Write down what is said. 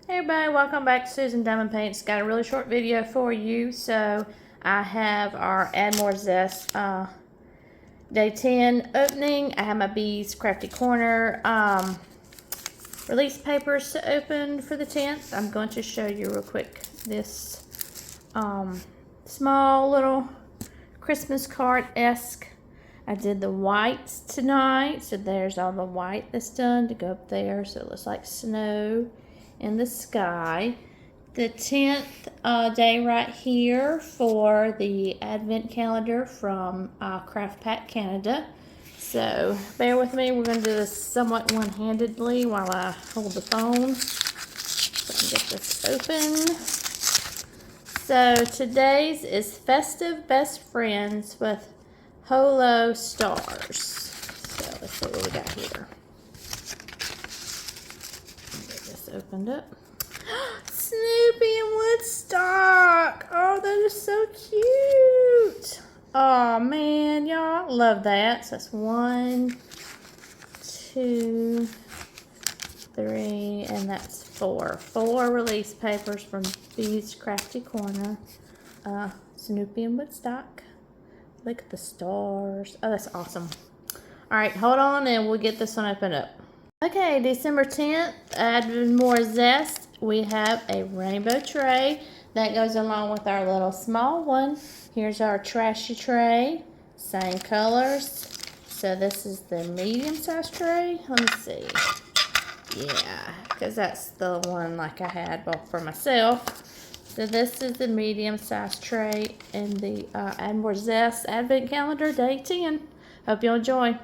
Hey everybody, welcome back to Susan Diamond Paints. Got a really short video for you. So I have our Add More Zest Day 10 opening. I have my Bees Crafty Corner release papers to open for the 10th. I'm going to show you real quick this small little Christmas card-esque. I did the whites tonight, so there's all the white that's done to go up there, so it looks like snow in the sky. The 10th day right here for the advent calendar from Craft Pack Canada. So bear with me, we're going to do this somewhat one-handedly while I hold the phone so I can get this open. So today's is Festive Best Friends with Holo Stars. So let's see what we got here. Get this opened up. Snoopy and Woodstock. Oh, those are so cute. Oh man, y'all, love that. So that's 1, 2, 3, and that's 4. 4 release papers from Bees Crafty Corner. Snoopy and Woodstock. Look at the stars. Oh, that's awesome. All right, hold on and we'll get this one opened up. Okay, December 10th, Add More Zest. We have a rainbow tray that goes along with our little small one. Here's our trashy tray, same colors. So this is the medium-sized tray. Let me see. Yeah, because that's the one like I had for myself. So this is the medium-sized tray in the Add More Zest Advent Calendar Day 10. Hope you'll enjoy.